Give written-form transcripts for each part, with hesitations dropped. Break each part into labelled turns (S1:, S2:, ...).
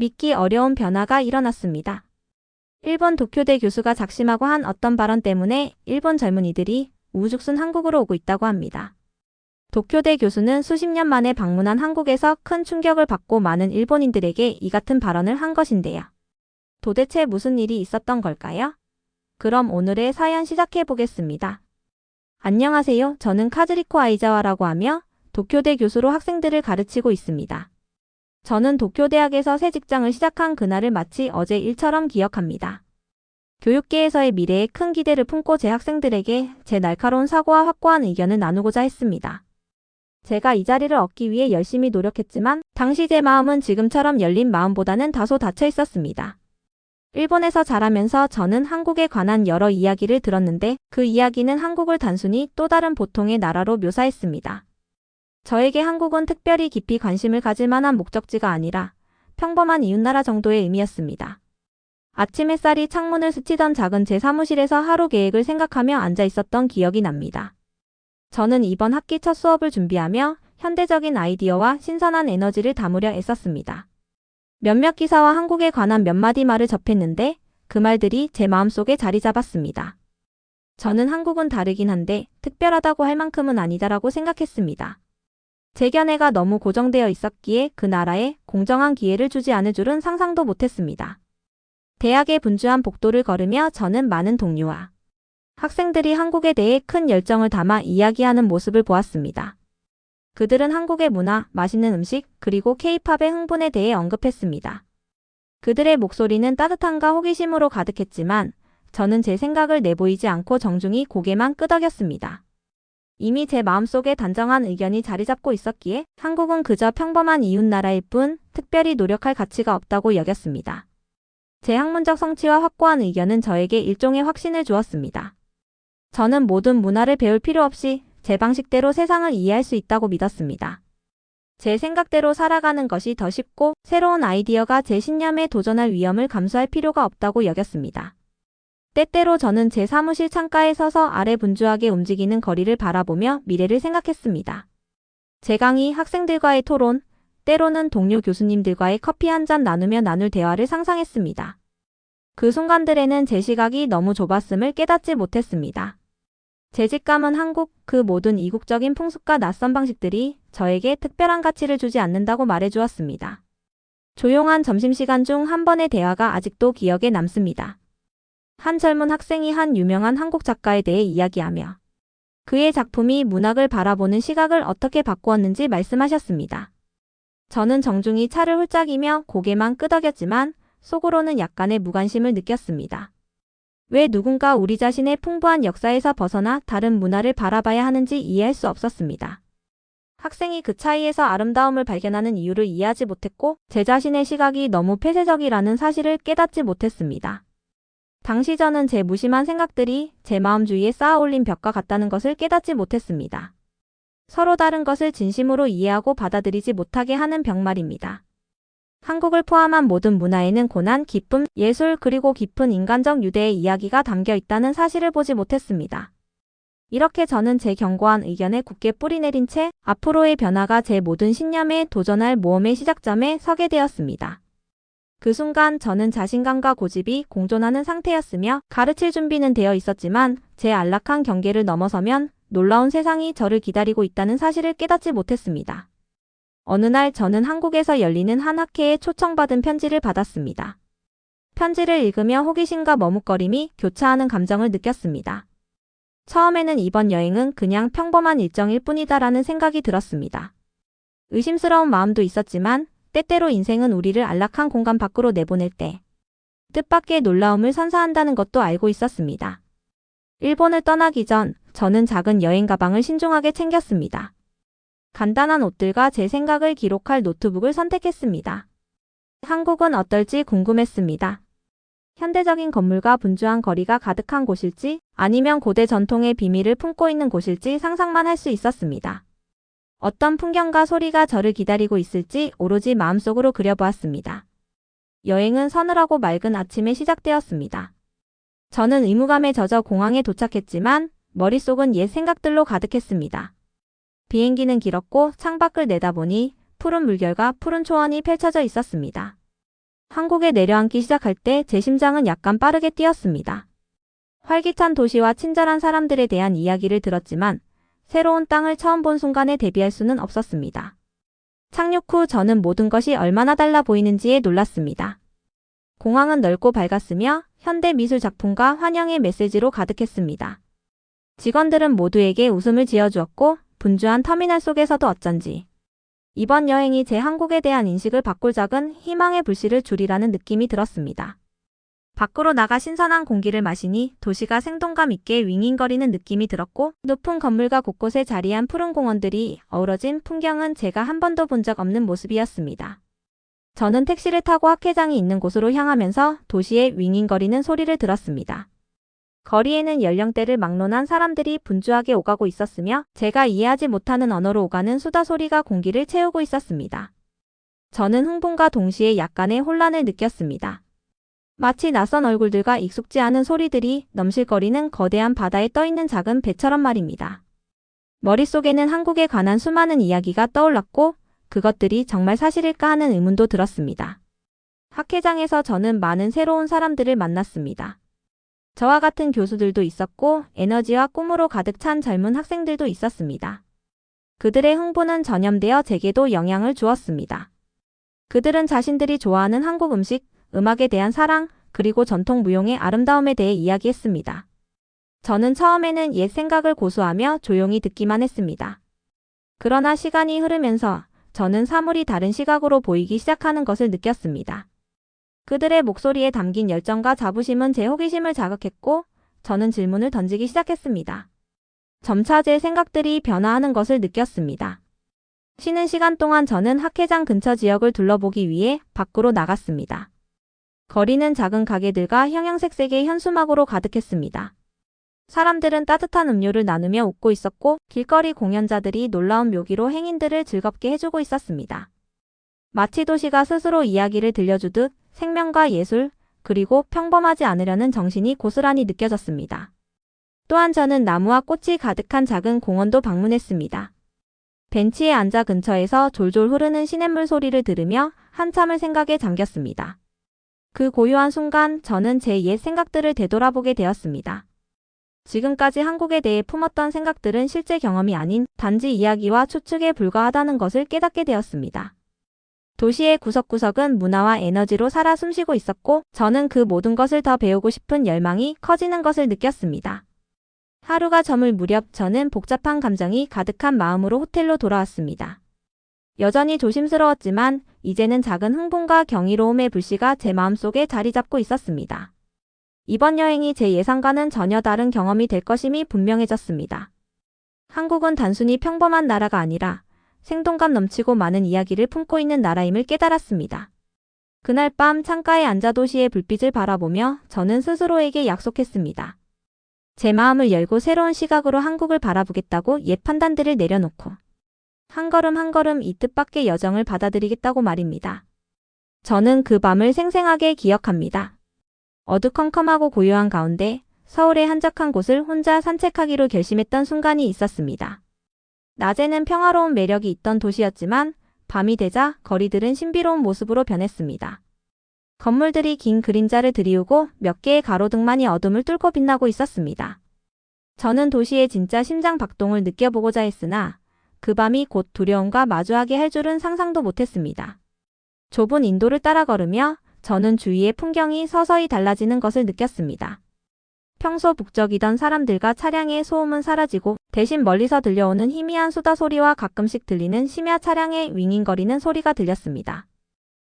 S1: 믿기 어려운 변화가 일어났습니다. 일본 도쿄대 교수가 작심하고 한 어떤 발언 때문에 일본 젊은이들이 우후죽순 한국으로 오고 있다고 합니다. 도쿄대 교수는 수십 년 만에 방문한 한국에서 큰 충격을 받고 많은 일본인들에게 이 같은 발언을 한 것인데요. 도대체 무슨 일이 있었던 걸까요? 그럼 오늘의 사연 시작해 보겠습니다. 안녕하세요. 저는 카즈리코 아이자와라고 하며 도쿄대 교수로 학생들을 가르치고 있습니다. 저는 도쿄대학에서 새 직장을 시작한 그날을 마치 어제 일처럼 기억합니다. 교육계에서의 미래에 큰 기대를 품고 제 학생들에게 제 날카로운 사고와 확고한 의견을 나누고자 했습니다. 제가 이 자리를 얻기 위해 열심히 노력했지만 당시 제 마음은 지금처럼 열린 마음보다는 다소 닫혀 있었습니다. 일본에서 자라면서 저는 한국에 관한 여러 이야기를 들었는데 그 이야기는 한국을 단순히 또 다른 보통의 나라로 묘사했습니다. 저에게 한국은 특별히 깊이 관심을 가질 만한 목적지가 아니라 평범한 이웃나라 정도의 의미였습니다. 아침 햇살이 창문을 스치던 작은 제 사무실에서 하루 계획을 생각하며 앉아 있었던 기억이 납니다. 저는 이번 학기 첫 수업을 준비하며 현대적인 아이디어와 신선한 에너지를 담으려 애썼습니다. 몇몇 기사와 한국에 관한 몇 마디 말을 접했는데 그 말들이 제 마음속에 자리 잡았습니다. 저는 한국은 다르긴 한데 특별하다고 할 만큼은 아니다라고 생각했습니다. 제 견해가 너무 고정되어 있었기에 그 나라에 공정한 기회를 주지 않을 줄은 상상도 못했습니다. 대학의 분주한 복도를 걸으며 저는 많은 동료와 학생들이 한국에 대해 큰 열정을 담아 이야기하는 모습을 보았습니다. 그들은 한국의 문화, 맛있는 음식, 그리고 K-팝의 흥분에 대해 언급했습니다. 그들의 목소리는 따뜻함과 호기심으로 가득했지만 저는 제 생각을 내보이지 않고 정중히 고개만 끄덕였습니다. 이미 제 마음속에 단정한 의견이 자리 잡고 있었기에 한국은 그저 평범한 이웃나라일 뿐 특별히 노력할 가치가 없다고 여겼습니다. 제 학문적 성취와 확고한 의견은 저에게 일종의 확신을 주었습니다. 저는 모든 문화를 배울 필요 없이 제 방식대로 세상을 이해할 수 있다고 믿었습니다. 제 생각대로 살아가는 것이 더 쉽고 새로운 아이디어가 제 신념에 도전할 위험을 감수할 필요가 없다고 여겼습니다. 때때로 저는 제 사무실 창가에 서서 아래 분주하게 움직이는 거리를 바라보며 미래를 생각했습니다. 제 강의, 학생들과의 토론, 때로는 동료 교수님들과의 커피 한 잔 나누며 나눌 대화를 상상했습니다. 그 순간들에는 제 시각이 너무 좁았음을 깨닫지 못했습니다. 제 직감은 한국, 그 모든 이국적인 풍습과 낯선 방식들이 저에게 특별한 가치를 주지 않는다고 말해주었습니다. 조용한 점심시간 중 한 번의 대화가 아직도 기억에 남습니다. 한 젊은 학생이 한 유명한 한국 작가에 대해 이야기하며 그의 작품이 문학을 바라보는 시각을 어떻게 바꾸었는지 말씀하셨습니다. 저는 정중히 차를 홀짝이며 고개만 끄덕였지만 속으로는 약간의 무관심을 느꼈습니다. 왜 누군가 우리 자신의 풍부한 역사에서 벗어나 다른 문화를 바라봐야 하는지 이해할 수 없었습니다. 학생이 그 차이에서 아름다움을 발견하는 이유를 이해하지 못했고 제 자신의 시각이 너무 폐쇄적이라는 사실을 깨닫지 못했습니다. 당시 저는 제 무심한 생각들이 제 마음 주위에 쌓아올린 벽과 같다는 것을 깨닫지 못했습니다. 서로 다른 것을 진심으로 이해하고 받아들이지 못하게 하는 벽 말입니다. 한국을 포함한 모든 문화에는 고난, 기쁨, 예술 그리고 깊은 인간적 유대의 이야기가 담겨 있다는 사실을 보지 못했습니다. 이렇게 저는 제 견고한 의견에 굳게 뿌리내린 채 앞으로의 변화가 제 모든 신념에 도전할 모험의 시작점에 서게 되었습니다. 그 순간 저는 자신감과 고집이 공존하는 상태였으며 가르칠 준비는 되어 있었지만 제 안락한 경계를 넘어서면 놀라운 세상이 저를 기다리고 있다는 사실을 깨닫지 못했습니다. 어느 날 저는 한국에서 열리는 한 학회에 초청받은 편지를 받았습니다. 편지를 읽으며 호기심과 머뭇거림이 교차하는 감정을 느꼈습니다. 처음에는 이번 여행은 그냥 평범한 일정일 뿐이다라는 생각이 들었습니다. 의심스러운 마음도 있었지만 때때로 인생은 우리를 안락한 공간 밖으로 내보낼 때 뜻밖의 놀라움을 선사한다는 것도 알고 있었습니다. 일본을 떠나기 전 저는 작은 여행 가방을 신중하게 챙겼습니다. 간단한 옷들과 제 생각을 기록할 노트북을 선택했습니다. 한국은 어떨지 궁금했습니다. 현대적인 건물과 분주한 거리가 가득한 곳일지 아니면 고대 전통의 비밀을 품고 있는 곳일지 상상만 할 수 있었습니다. 어떤 풍경과 소리가 저를 기다리고 있을지 오로지 마음속으로 그려보았습니다. 여행은 서늘하고 맑은 아침에 시작되었습니다. 저는 의무감에 젖어 공항에 도착했지만 머릿속은 옛 생각들로 가득했습니다. 비행기는 길었고 창밖을 내다보니 푸른 물결과 푸른 초원이 펼쳐져 있었습니다. 한국에 내려앉기 시작할 때 제 심장은 약간 빠르게 뛰었습니다. 활기찬 도시와 친절한 사람들에 대한 이야기를 들었지만 새로운 땅을 처음 본 순간에 대비할 수는 없었습니다. 착륙 후 저는 모든 것이 얼마나 달라 보이는지에 놀랐습니다. 공항은 넓고 밝았으며 현대 미술 작품과 환영의 메시지로 가득했습니다. 직원들은 모두에게 웃음을 지어주었고 분주한 터미널 속에서도 어쩐지 이번 여행이 제 한국에 대한 인식을 바꿀 작은 희망의 불씨를 주리라는 느낌이 들었습니다. 밖으로 나가 신선한 공기를 마시니 도시가 생동감 있게 윙윙거리는 느낌이 들었고 높은 건물과 곳곳에 자리한 푸른 공원들이 어우러진 풍경은 제가 한 번도 본 적 없는 모습이었습니다. 저는 택시를 타고 학회장이 있는 곳으로 향하면서 도시의 윙윙거리는 소리를 들었습니다. 거리에는 연령대를 막론한 사람들이 분주하게 오가고 있었으며 제가 이해하지 못하는 언어로 오가는 수다 소리가 공기를 채우고 있었습니다. 저는 흥분과 동시에 약간의 혼란을 느꼈습니다. 마치 낯선 얼굴들과 익숙지 않은 소리들이 넘실거리는 거대한 바다에 떠있는 작은 배처럼 말입니다. 머릿속에는 한국에 관한 수많은 이야기가 떠올랐고 그것들이 정말 사실일까 하는 의문도 들었습니다. 학회장에서 저는 많은 새로운 사람들을 만났습니다. 저와 같은 교수들도 있었고 에너지와 꿈으로 가득 찬 젊은 학생들도 있었습니다. 그들의 흥분은 전염되어 제게도 영향을 주었습니다. 그들은 자신들이 좋아하는 한국 음식, 음악에 대한 사랑, 그리고 전통 무용의 아름다움에 대해 이야기했습니다. 저는 처음에는 옛 생각을 고수하며 조용히 듣기만 했습니다. 그러나 시간이 흐르면서 저는 사물이 다른 시각으로 보이기 시작하는 것을 느꼈습니다. 그들의 목소리에 담긴 열정과 자부심은 제 호기심을 자극했고 저는 질문을 던지기 시작했습니다. 점차 제 생각들이 변화하는 것을 느꼈습니다. 쉬는 시간 동안 저는 학회장 근처 지역을 둘러보기 위해 밖으로 나갔습니다. 거리는 작은 가게들과 형형색색의 현수막으로 가득했습니다. 사람들은 따뜻한 음료를 나누며 웃고 있었고 길거리 공연자들이 놀라운 묘기로 행인들을 즐겁게 해주고 있었습니다. 마치 도시가 스스로 이야기를 들려주듯 생명과 예술, 그리고 평범하지 않으려는 정신이 고스란히 느껴졌습니다. 또한 저는 나무와 꽃이 가득한 작은 공원도 방문했습니다. 벤치에 앉아 근처에서 졸졸 흐르는 시냇물 소리를 들으며 한참을 생각에 잠겼습니다. 그 고요한 순간 저는 제 옛 생각들을 되돌아보게 되었습니다. 지금까지 한국에 대해 품었던 생각들은 실제 경험이 아닌 단지 이야기와 추측에 불과하다는 것을 깨닫게 되었습니다. 도시의 구석구석은 문화와 에너지로 살아 숨쉬고 있었고 저는 그 모든 것을 더 배우고 싶은 열망이 커지는 것을 느꼈습니다. 하루가 저물 무렵 저는 복잡한 감정이 가득한 마음으로 호텔로 돌아왔습니다. 여전히 조심스러웠지만 이제는 작은 흥분과 경이로움의 불씨가 제 마음속에 자리 잡고 있었습니다. 이번 여행이 제 예상과는 전혀 다른 경험이 될 것임이 분명해졌습니다. 한국은 단순히 평범한 나라가 아니라 생동감 넘치고 많은 이야기를 품고 있는 나라임을 깨달았습니다. 그날 밤 창가에 앉아 도시의 불빛을 바라보며 저는 스스로에게 약속했습니다. 제 마음을 열고 새로운 시각으로 한국을 바라보겠다고 옛 판단들을 내려놓고 한 걸음 한 걸음 이 뜻밖의 여정을 받아들이겠다고 말입니다. 저는 그 밤을 생생하게 기억합니다. 어두컴컴하고 고요한 가운데 서울의 한적한 곳을 혼자 산책하기로 결심했던 순간이 있었습니다. 낮에는 평화로운 매력이 있던 도시였지만 밤이 되자 거리들은 신비로운 모습으로 변했습니다. 건물들이 긴 그림자를 드리우고 몇 개의 가로등만이 어둠을 뚫고 빛나고 있었습니다. 저는 도시의 진짜 심장 박동을 느껴보고자 했으나 그 밤이 곧 두려움과 마주하게 할 줄은 상상도 못했습니다. 좁은 인도를 따라 걸으며 저는 주위의 풍경이 서서히 달라지는 것을 느꼈습니다. 평소 북적이던 사람들과 차량의 소음은 사라지고 대신 멀리서 들려오는 희미한 수다 소리와 가끔씩 들리는 심야 차량의 윙윙거리는 소리가 들렸습니다.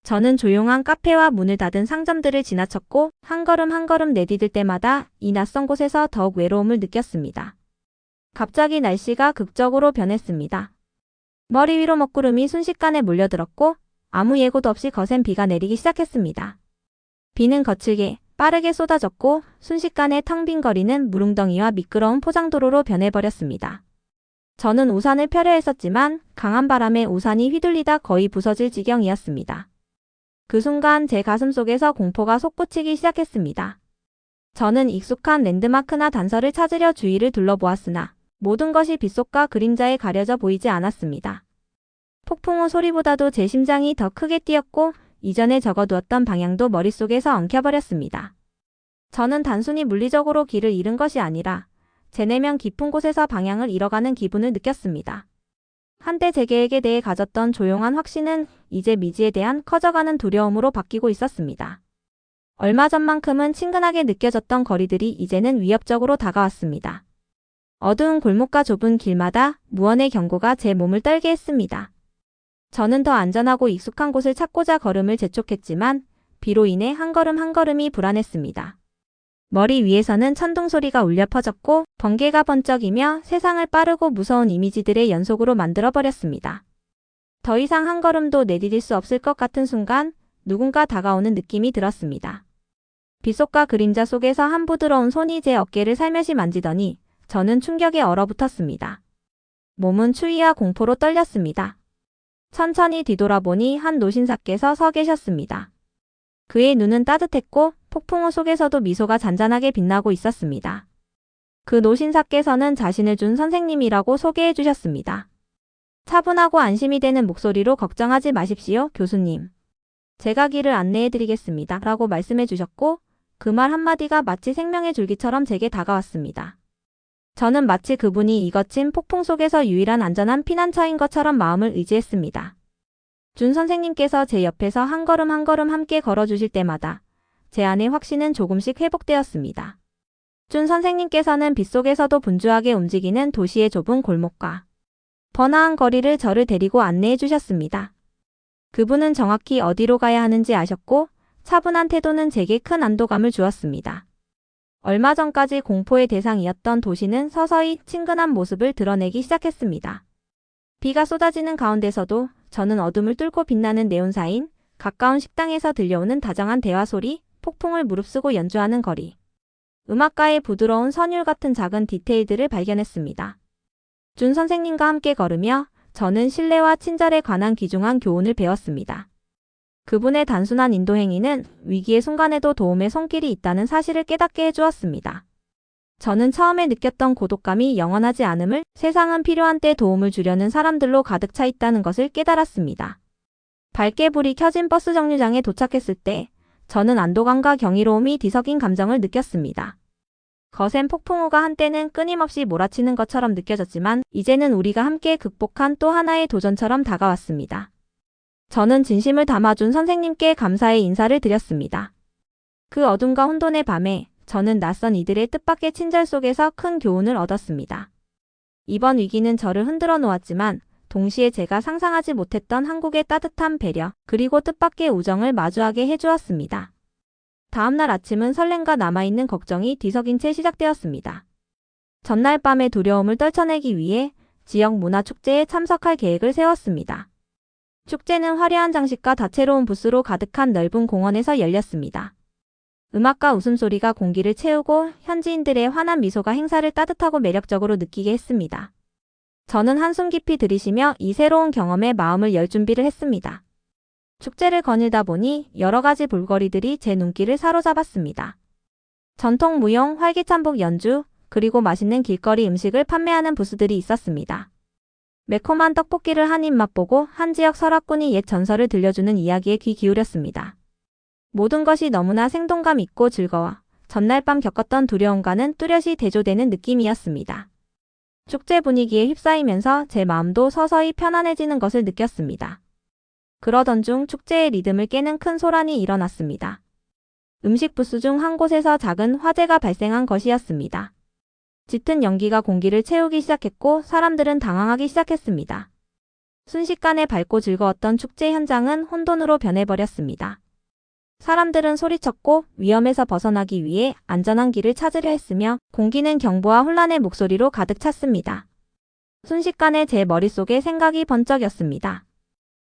S1: 저는 조용한 카페와 문을 닫은 상점들을 지나쳤고 한 걸음 한 걸음 내디딜 때마다 이 낯선 곳에서 더욱 외로움을 느꼈습니다. 갑자기 날씨가 극적으로 변했습니다. 머리 위로 먹구름이 순식간에 몰려들었고 아무 예고도 없이 거센 비가 내리기 시작했습니다. 비는 거칠게 빠르게 쏟아졌고 순식간에 텅 빈 거리는 무릉덩이와 미끄러운 포장도로로 변해버렸습니다. 저는 우산을 펴려 했었지만 강한 바람에 우산이 휘둘리다 거의 부서질 지경이었습니다. 그 순간 제 가슴속에서 공포가 솟구치기 시작했습니다. 저는 익숙한 랜드마크나 단서를 찾으려 주위를 둘러보았으나 모든 것이 빗속과 그림자에 가려져 보이지 않았습니다. 폭풍우 소리보다도 제 심장이 더 크게 뛰었고 이전에 적어두었던 방향도 머릿속에서 엉켜버렸습니다. 저는 단순히 물리적으로 길을 잃은 것이 아니라 제 내면 깊은 곳에서 방향을 잃어가는 기분을 느꼈습니다. 한때 제 계획에 대해 가졌던 조용한 확신은 이제 미지에 대한 커져가는 두려움으로 바뀌고 있었습니다. 얼마 전만큼은 친근하게 느껴졌던 거리들이 이제는 위협적으로 다가왔습니다. 어두운 골목과 좁은 길마다 무언의 경고가 제 몸을 떨게 했습니다. 저는 더 안전하고 익숙한 곳을 찾고자 걸음을 재촉했지만 비로 인해 한 걸음 한 걸음이 불안했습니다. 머리 위에서는 천둥 소리가 울려 퍼졌고 번개가 번쩍이며 세상을 빠르고 무서운 이미지들의 연속으로 만들어버렸습니다. 더 이상 한 걸음도 내디딜 수 없을 것 같은 순간 누군가 다가오는 느낌이 들었습니다. 빗속과 그림자 속에서 한 부드러운 손이 제 어깨를 살며시 만지더니 저는 충격에 얼어붙었습니다. 몸은 추위와 공포로 떨렸습니다. 천천히 뒤돌아보니 한 노신사께서 서 계셨습니다. 그의 눈은 따뜻했고 폭풍우 속에서도 미소가 잔잔하게 빛나고 있었습니다. 그 노신사께서는 자신을 준 선생님이라고 소개해 주셨습니다. 차분하고 안심이 되는 목소리로 걱정하지 마십시오, 교수님. 제가 길을 안내해 드리겠습니다. 라고 말씀해 주셨고 그 말 한마디가 마치 생명의 줄기처럼 제게 다가왔습니다. 저는 마치 그분이 이 거친 폭풍 속에서 유일한 안전한 피난처인 것처럼 마음을 의지했습니다. 준 선생님께서 제 옆에서 한 걸음 한 걸음 함께 걸어주실 때마다 제 안의 확신은 조금씩 회복되었습니다. 준 선생님께서는 빗속에서도 분주하게 움직이는 도시의 좁은 골목과 번화한 거리를 저를 데리고 안내해 주셨습니다. 그분은 정확히 어디로 가야 하는지 아셨고 차분한 태도는 제게 큰 안도감을 주었습니다. 얼마 전까지 공포의 대상이었던 도시는 서서히 친근한 모습을 드러내기 시작했습니다. 비가 쏟아지는 가운데서도 저는 어둠을 뚫고 빛나는 네온사인, 가까운 식당에서 들려오는 다정한 대화 소리, 폭풍을 무릅쓰고 연주하는 거리, 음악가의 부드러운 선율 같은 작은 디테일들을 발견했습니다. 준 선생님과 함께 걸으며 저는 신뢰와 친절에 관한 귀중한 교훈을 배웠습니다. 그분의 단순한 인도 행위는 위기의 순간에도 도움의 손길이 있다는 사실을 깨닫게 해주었습니다. 저는 처음에 느꼈던 고독감이 영원하지 않음을, 세상은 필요한 때 도움을 주려는 사람들로 가득 차 있다는 것을 깨달았습니다. 밝게 불이 켜진 버스 정류장에 도착했을 때 저는 안도감과 경이로움이 뒤섞인 감정을 느꼈습니다. 거센 폭풍우가 한때는 끊임없이 몰아치는 것처럼 느껴졌지만 이제는 우리가 함께 극복한 또 하나의 도전처럼 다가왔습니다. 저는 진심을 담아준 선생님께 감사의 인사를 드렸습니다. 그 어둠과 혼돈의 밤에 저는 낯선 이들의 뜻밖의 친절 속에서 큰 교훈을 얻었습니다. 이번 위기는 저를 흔들어 놓았지만 동시에 제가 상상하지 못했던 한국의 따뜻한 배려 그리고 뜻밖의 우정을 마주하게 해주었습니다. 다음날 아침은 설렘과 남아있는 걱정이 뒤섞인 채 시작되었습니다. 전날 밤의 두려움을 떨쳐내기 위해 지역 문화축제에 참석할 계획을 세웠습니다. 축제는 화려한 장식과 다채로운 부스로 가득한 넓은 공원에서 열렸습니다. 음악과 웃음소리가 공기를 채우고 현지인들의 환한 미소가 행사를 따뜻하고 매력적으로 느끼게 했습니다. 저는 한숨 깊이 들이쉬며 이 새로운 경험에 마음을 열 준비를 했습니다. 축제를 거닐다 보니 여러 가지 볼거리들이 제 눈길을 사로잡았습니다. 전통 무용, 활기찬 북 연주, 그리고 맛있는 길거리 음식을 판매하는 부스들이 있었습니다. 매콤한 떡볶이를 한 입 맛보고 한 지역 설화꾼이 옛 전설을 들려주는 이야기에 귀 기울였습니다. 모든 것이 너무나 생동감 있고 즐거워 전날 밤 겪었던 두려움과는 뚜렷이 대조되는 느낌이었습니다. 축제 분위기에 휩싸이면서 제 마음도 서서히 편안해지는 것을 느꼈습니다. 그러던 중 축제의 리듬을 깨는 큰 소란이 일어났습니다. 음식 부스 중 한 곳에서 작은 화재가 발생한 것이었습니다. 짙은 연기가 공기를 채우기 시작했고 사람들은 당황하기 시작했습니다. 순식간에 밝고 즐거웠던 축제 현장은 혼돈으로 변해버렸습니다. 사람들은 소리쳤고 위험에서 벗어나기 위해 안전한 길을 찾으려 했으며 공기는 경보와 혼란의 목소리로 가득 찼습니다. 순식간에 제 머릿속에 생각이 번쩍였습니다.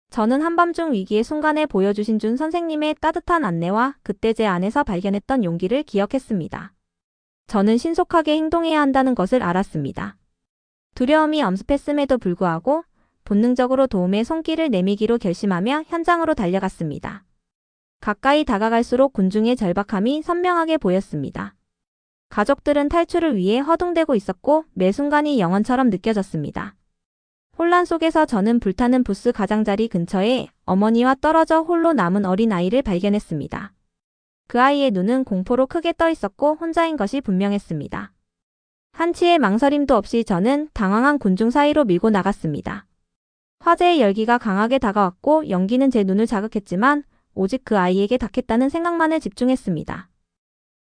S1: 저는 한밤중 위기의 순간에 보여주신 준 선생님의 따뜻한 안내와 그때 제 안에서 발견했던 용기를 기억했습니다. 저는 신속하게 행동해야 한다는 것을 알았습니다. 두려움이 엄습했음에도 불구하고 본능적으로 도움의 손길을 내미기로 결심하며 현장으로 달려갔습니다. 가까이 다가갈수록 군중의 절박함이 선명하게 보였습니다. 가족들은 탈출을 위해 허둥대고 있었고 매 순간이 영원처럼 느껴졌습니다. 혼란 속에서 저는 불타는 부스 가장자리 근처에 어머니와 떨어져 홀로 남은 어린 아이를 발견했습니다. 그 아이의 눈은 공포로 크게 떠 있었고 혼자인 것이 분명했습니다. 한치의 망설임도 없이 저는 당황한 군중 사이로 밀고 나갔습니다. 화재의 열기가 강하게 다가왔고 연기는 제 눈을 자극했지만 오직 그 아이에게 닿겠다는 생각만을 집중했습니다.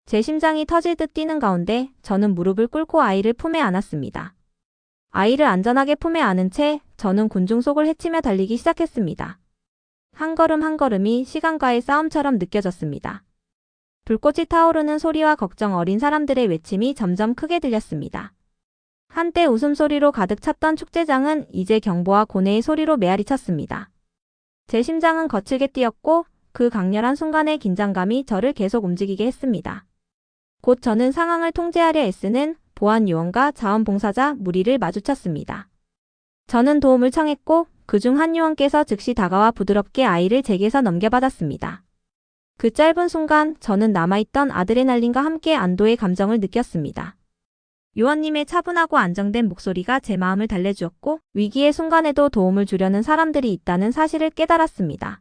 S1: 제 심장이 터질 듯 뛰는 가운데 저는 무릎을 꿇고 아이를 품에 안았습니다. 아이를 안전하게 품에 안은 채 저는 군중 속을 헤치며 달리기 시작했습니다. 한 걸음 한 걸음이 시간과의 싸움처럼 느껴졌습니다. 불꽃이 타오르는 소리와 걱정 어린 사람들의 외침이 점점 크게 들렸습니다. 한때 웃음소리로 가득 찼던 축제장은 이제 경보와 고뇌의 소리로 메아리 쳤습니다. 제 심장은 거칠게 뛰었고 그 강렬한 순간의 긴장감이 저를 계속 움직이게 했습니다. 곧 저는 상황을 통제하려 애쓰는 보안 요원과 자원봉사자 무리를 마주쳤습니다. 저는 도움을 청했고 그중 한 요원께서 즉시 다가와 부드럽게 아이를 제게서 넘겨받았습니다. 그 짧은 순간 저는 남아있던 아드레날린과 함께 안도의 감정을 느꼈습니다. 요원님의 차분하고 안정된 목소리가 제 마음을 달래주었고 위기의 순간에도 도움을 주려는 사람들이 있다는 사실을 깨달았습니다.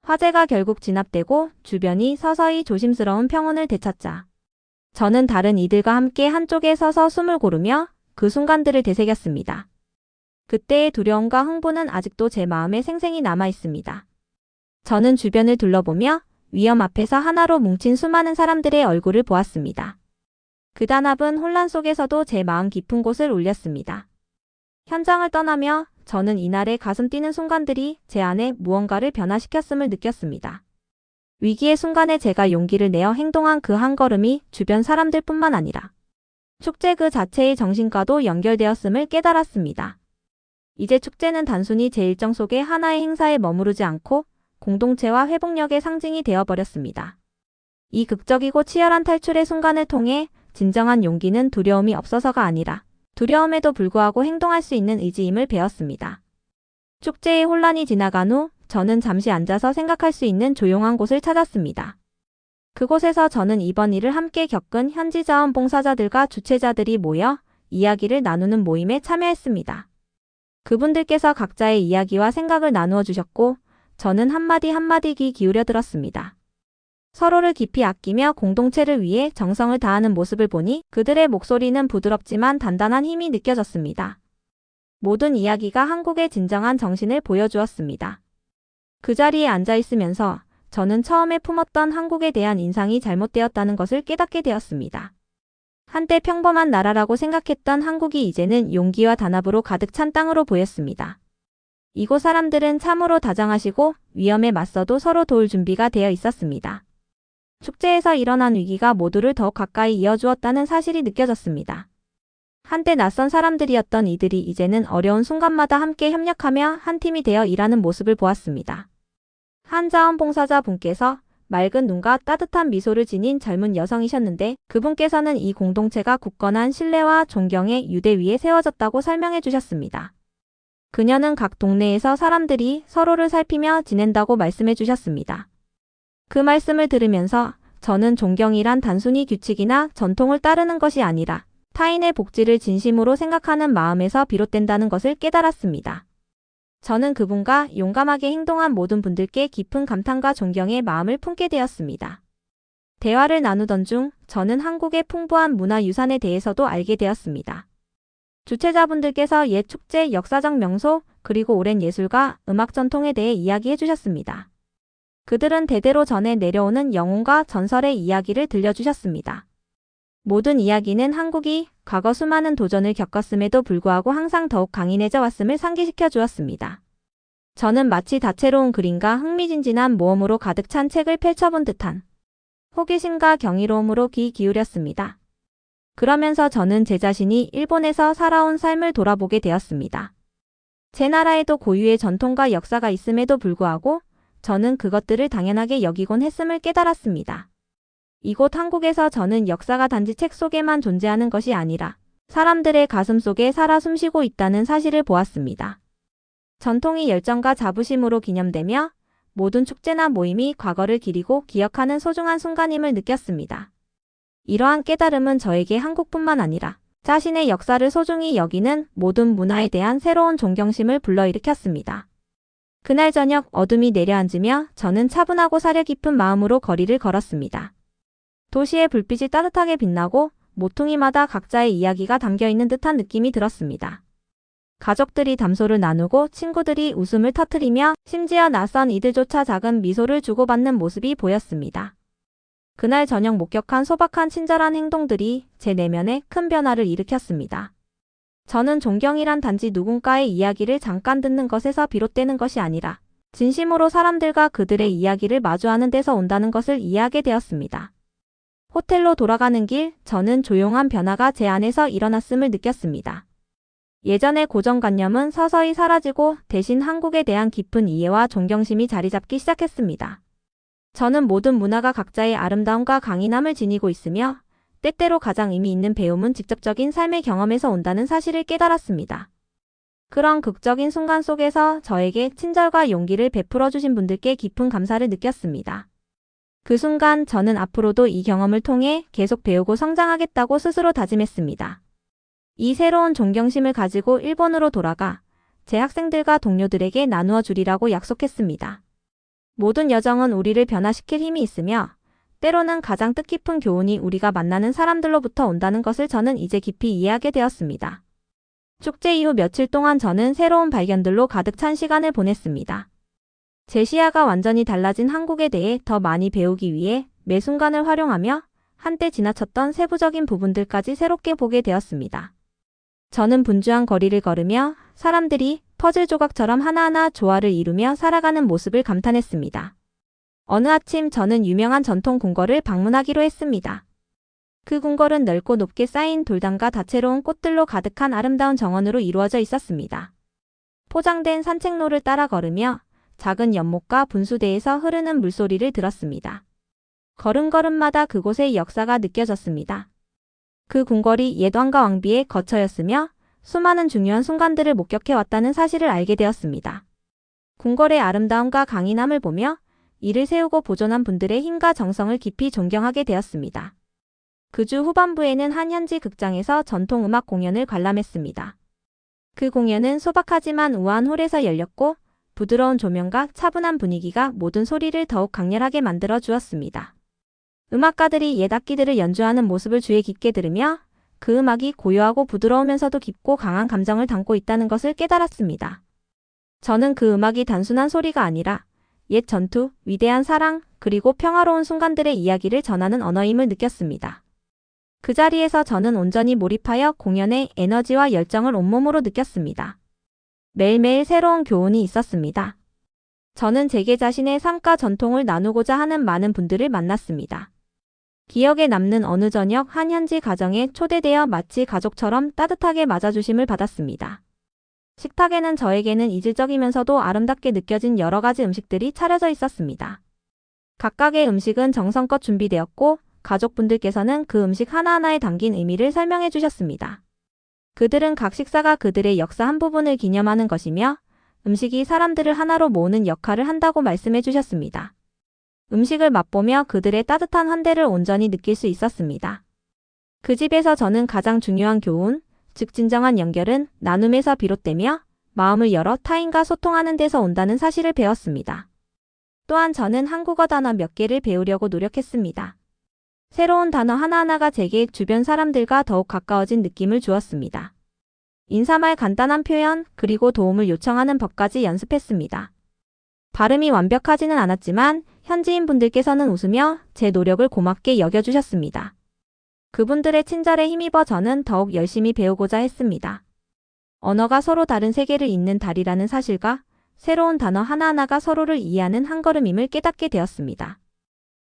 S1: 화재가 결국 진압되고 주변이 서서히 조심스러운 평온을 되찾자 저는 다른 이들과 함께 한쪽에 서서 숨을 고르며 그 순간들을 되새겼습니다. 그때의 두려움과 흥분은 아직도 제 마음에 생생히 남아있습니다. 저는 주변을 둘러보며 위험 앞에서 하나로 뭉친 수많은 사람들의 얼굴을 보았습니다. 그 단합은 혼란 속에서도 제 마음 깊은 곳을 울렸습니다. 현장을 떠나며 저는 이날의 가슴 뛰는 순간들이 제 안에 무언가를 변화시켰음을 느꼈습니다. 위기의 순간에 제가 용기를 내어 행동한 그 한 걸음이 주변 사람들뿐만 아니라 축제 그 자체의 정신과도 연결되었음을 깨달았습니다. 이제 축제는 단순히 제 일정 속의 하나의 행사에 머무르지 않고 공동체와 회복력의 상징이 되어버렸습니다. 이 극적이고 치열한 탈출의 순간을 통해 진정한 용기는 두려움이 없어서가 아니라 두려움에도 불구하고 행동할 수 있는 의지임을 배웠습니다. 축제의 혼란이 지나간 후 저는 잠시 앉아서 생각할 수 있는 조용한 곳을 찾았습니다. 그곳에서 저는 이번 일을 함께 겪은 현지 자원봉사자들과 주최자들이 모여 이야기를 나누는 모임에 참여했습니다. 그분들께서 각자의 이야기와 생각을 나누어 주셨고 저는 한마디 한마디 귀 기울여 들었습니다. 서로를 깊이 아끼며 공동체를 위해 정성을 다하는 모습을 보니 그들의 목소리는 부드럽지만 단단한 힘이 느껴졌습니다. 모든 이야기가 한국의 진정한 정신을 보여주었습니다. 그 자리에 앉아 있으면서 저는 처음에 품었던 한국에 대한 인상이 잘못되었다는 것을 깨닫게 되었습니다. 한때 평범한 나라라고 생각했던 한국이 이제는 용기와 단합으로 가득 찬 땅으로 보였습니다. 이곳 사람들은 참으로 다정하시고 위험에 맞서도 서로 도울 준비가 되어 있었습니다. 축제에서 일어난 위기가 모두를 더욱 가까이 이어주었다는 사실이 느껴졌습니다. 한때 낯선 사람들이었던 이들이 이제는 어려운 순간마다 함께 협력하며 한 팀이 되어 일하는 모습을 보았습니다. 한 자원봉사자 분께서 맑은 눈과 따뜻한 미소를 지닌 젊은 여성이셨는데 그분께서는 이 공동체가 굳건한 신뢰와 존경의 유대 위에 세워졌다고 설명해 주셨습니다. 그녀는 각 동네에서 사람들이 서로를 살피며 지낸다고 말씀해 주셨습니다. 그 말씀을 들으면서 저는 존경이란 단순히 규칙이나 전통을 따르는 것이 아니라 타인의 복지를 진심으로 생각하는 마음에서 비롯된다는 것을 깨달았습니다. 저는 그분과 용감하게 행동한 모든 분들께 깊은 감탄과 존경의 마음을 품게 되었습니다. 대화를 나누던 중 저는 한국의 풍부한 문화유산에 대해서도 알게 되었습니다. 주최자분들께서 옛 축제, 역사적 명소, 그리고 오랜 예술과 음악 전통에 대해 이야기해 주셨습니다. 그들은 대대로 전해 내려오는 영혼과 전설의 이야기를 들려주셨습니다. 모든 이야기는 한국이 과거 수많은 도전을 겪었음에도 불구하고 항상 더욱 강인해져 왔음을 상기시켜 주었습니다. 저는 마치 다채로운 그림과 흥미진진한 모험으로 가득 찬 책을 펼쳐본 듯한 호기심과 경이로움으로 귀 기울였습니다. 그러면서 저는 제 자신이 일본에서 살아온 삶을 돌아보게 되었습니다. 제 나라에도 고유의 전통과 역사가 있음에도 불구하고 저는 그것들을 당연하게 여기곤 했음을 깨달았습니다. 이곳 한국에서 저는 역사가 단지 책 속에만 존재하는 것이 아니라 사람들의 가슴 속에 살아 숨쉬고 있다는 사실을 보았습니다. 전통이 열정과 자부심으로 기념되며 모든 축제나 모임이 과거를 기리고 기억하는 소중한 순간임을 느꼈습니다. 이러한 깨달음은 저에게 한국뿐만 아니라 자신의 역사를 소중히 여기는 모든 문화에 대한 새로운 존경심을 불러일으켰습니다. 그날 저녁 어둠이 내려앉으며 저는 차분하고 사려 깊은 마음으로 거리를 걸었습니다. 도시의 불빛이 따뜻하게 빛나고 모퉁이마다 각자의 이야기가 담겨있는 듯한 느낌이 들었습니다. 가족들이 담소를 나누고 친구들이 웃음을 터뜨리며 심지어 낯선 이들조차 작은 미소를 주고받는 모습이 보였습니다. 그날 저녁 목격한 소박한 친절한 행동들이 제 내면에 큰 변화를 일으켰습니다. 저는 존경이란 단지 누군가의 이야기를 잠깐 듣는 것에서 비롯되는 것이 아니라 진심으로 사람들과 그들의 이야기를 마주하는 데서 온다는 것을 이해하게 되었습니다. 호텔로 돌아가는 길, 저는 조용한 변화가 제 안에서 일어났음을 느꼈습니다. 예전의 고정관념은 서서히 사라지고 대신 한국에 대한 깊은 이해와 존경심이 자리 잡기 시작했습니다. 저는 모든 문화가 각자의 아름다움과 강인함을 지니고 있으며 때때로 가장 의미 있는 배움은 직접적인 삶의 경험에서 온다는 사실을 깨달았습니다. 그런 극적인 순간 속에서 저에게 친절과 용기를 베풀어 주신 분들께 깊은 감사를 느꼈습니다. 그 순간 저는 앞으로도 이 경험을 통해 계속 배우고 성장하겠다고 스스로 다짐했습니다. 이 새로운 존경심을 가지고 일본으로 돌아가 제 학생들과 동료들에게 나누어 주리라고 약속했습니다. 모든 여정은 우리를 변화시킬 힘이 있으며 때로는 가장 뜻깊은 교훈이 우리가 만나는 사람들로부터 온다는 것을 저는 이제 깊이 이해하게 되었습니다. 축제 이후 며칠 동안 저는 새로운 발견들로 가득 찬 시간을 보냈습니다. 제 시야가 완전히 달라진 한국에 대해 더 많이 배우기 위해 매 순간을 활용하며 한때 지나쳤던 세부적인 부분들까지 새롭게 보게 되었습니다. 저는 분주한 거리를 걸으며 사람들이 퍼즐 조각처럼 하나하나 조화를 이루며 살아가는 모습을 감탄했습니다. 어느 아침 저는 유명한 전통 궁궐을 방문하기로 했습니다. 그 궁궐은 넓고 높게 쌓인 돌담과 다채로운 꽃들로 가득한 아름다운 정원으로 이루어져 있었습니다. 포장된 산책로를 따라 걸으며 작은 연못과 분수대에서 흐르는 물소리를 들었습니다. 걸음걸음마다 그곳의 역사가 느껴졌습니다. 그 궁궐이 옛 왕과 왕비의 거처였으며 수많은 중요한 순간들을 목격해왔다는 사실을 알게 되었습니다. 궁궐의 아름다움과 강인함을 보며 이를 세우고 보존한 분들의 힘과 정성을 깊이 존경하게 되었습니다. 그 주 후반부에는 한 현지 극장에서 전통 음악 공연을 관람했습니다. 그 공연은 소박하지만 우아한 홀에서 열렸고 부드러운 조명과 차분한 분위기가 모든 소리를 더욱 강렬하게 만들어 주었습니다. 음악가들이 옛 악기들을 연주하는 모습을 주의 깊게 들으며 그 음악이 고요하고 부드러우면서도 깊고 강한 감정을 담고 있다는 것을 깨달았습니다. 저는 그 음악이 단순한 소리가 아니라 옛 전투, 위대한 사랑, 그리고 평화로운 순간들의 이야기를 전하는 언어임을 느꼈습니다. 그 자리에서 저는 온전히 몰입하여 공연의 에너지와 열정을 온몸으로 느꼈습니다. 매일매일 새로운 교훈이 있었습니다. 저는 제게 자신의 삶과 전통을 나누고자 하는 많은 분들을 만났습니다. 기억에 남는 어느 저녁 한 현지 가정에 초대되어 마치 가족처럼 따뜻하게 맞아주심을 받았습니다. 식탁에는 저에게는 이질적이면서도 아름답게 느껴진 여러 가지 음식들이 차려져 있었습니다. 각각의 음식은 정성껏 준비되었고 가족분들께서는 그 음식 하나하나에 담긴 의미를 설명해 주셨습니다. 그들은 각 식사가 그들의 역사 한 부분을 기념하는 것이며 음식이 사람들을 하나로 모으는 역할을 한다고 말씀해 주셨습니다. 음식을 맛보며 그들의 따뜻한 환대를 온전히 느낄 수 있었습니다. 그 집에서 저는 가장 중요한 교훈, 즉 진정한 연결은 나눔에서 비롯되며 마음을 열어 타인과 소통하는 데서 온다는 사실을 배웠습니다. 또한 저는 한국어 단어 몇 개를 배우려고 노력했습니다. 새로운 단어 하나하나가 제게 주변 사람들과 더욱 가까워진 느낌을 주었습니다. 인사말 간단한 표현, 그리고 도움을 요청하는 법까지 연습했습니다. 발음이 완벽하지는 않았지만 현지인 분들께서는 웃으며 제 노력을 고맙게 여겨주셨습니다. 그분들의 친절에 힘입어 저는 더욱 열심히 배우고자 했습니다. 언어가 서로 다른 세계를 잇는 달이라는 사실과 새로운 단어 하나하나가 서로를 이해하는 한 걸음임을 깨닫게 되었습니다.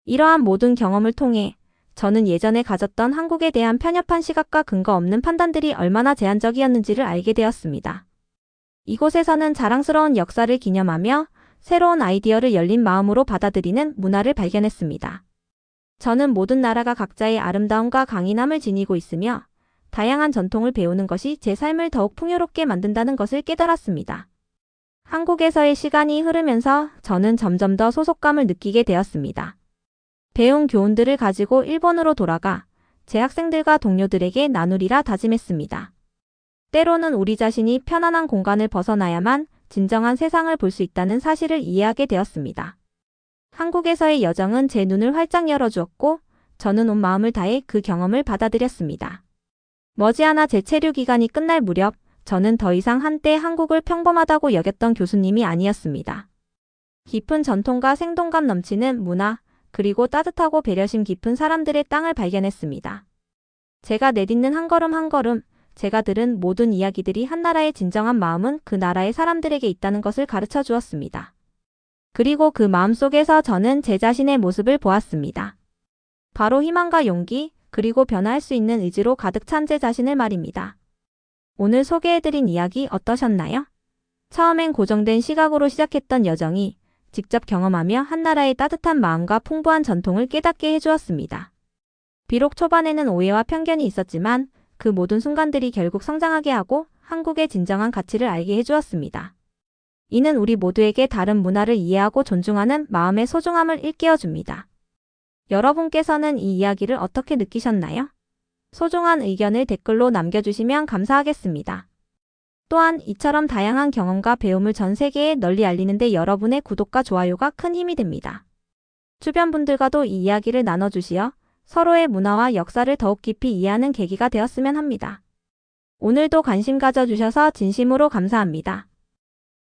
S1: 이러한 모든 경험을 통해 저는 예전에 가졌던 한국에 대한 편협한 시각과 근거 없는 판단들이 얼마나 제한적이었는지를 알게 되었습니다. 이곳에서는 자랑스러운 역사를 기념하며 새로운 아이디어를 열린 마음으로 받아들이는 문화를 발견했습니다. 저는 모든 나라가 각자의 아름다움과 강인함을 지니고 있으며 다양한 전통을 배우는 것이 제 삶을 더욱 풍요롭게 만든다는 것을 깨달았습니다. 한국에서의 시간이 흐르면서 저는 점점 더 소속감을 느끼게 되었습니다. 배운 교훈들을 가지고 일본으로 돌아가 제 학생들과 동료들에게 나누리라 다짐했습니다. 때로는 우리 자신이 편안한 공간을 벗어나야만 진정한 세상을 볼 수 있다는 사실을 이해하게 되었습니다. 한국에서의 여정은 제 눈을 활짝 열어주었고 저는 온 마음을 다해 그 경험을 받아들였습니다. 머지않아 제 체류 기간이 끝날 무렵 저는 더 이상 한때 한국을 평범하다고 여겼던 교수님이 아니었습니다. 깊은 전통과 생동감 넘치는 문화, 그리고 따뜻하고 배려심 깊은 사람들의 땅을 발견했습니다. 제가 내딛는 한 걸음 한 걸음, 제가 들은 모든 이야기들이 한 나라의 진정한 마음은 그 나라의 사람들에게 있다는 것을 가르쳐 주었습니다. 그리고 그 마음 속에서 저는 제 자신의 모습을 보았습니다. 바로 희망과 용기, 그리고 변화할 수 있는 의지로 가득 찬 제 자신을 말입니다. 오늘 소개해드린 이야기 어떠셨나요? 처음엔 고정된 시각으로 시작했던 여정이 직접 경험하며 한 나라의 따뜻한 마음과 풍부한 전통을 깨닫게 해주었습니다. 비록 초반에는 오해와 편견이 있었지만 그 모든 순간들이 결국 성장하게 하고 한국의 진정한 가치를 알게 해주었습니다. 이는 우리 모두에게 다른 문화를 이해하고 존중하는 마음의 소중함을 일깨워줍니다. 여러분께서는 이 이야기를 어떻게 느끼셨나요? 소중한 의견을 댓글로 남겨주시면 감사하겠습니다. 또한 이처럼 다양한 경험과 배움을 전 세계에 널리 알리는 데 여러분의 구독과 좋아요가 큰 힘이 됩니다. 주변 분들과도 이 이야기를 나눠주시어 서로의 문화와 역사를 더욱 깊이 이해하는 계기가 되었으면 합니다. 오늘도 관심 가져주셔서 진심으로 감사합니다.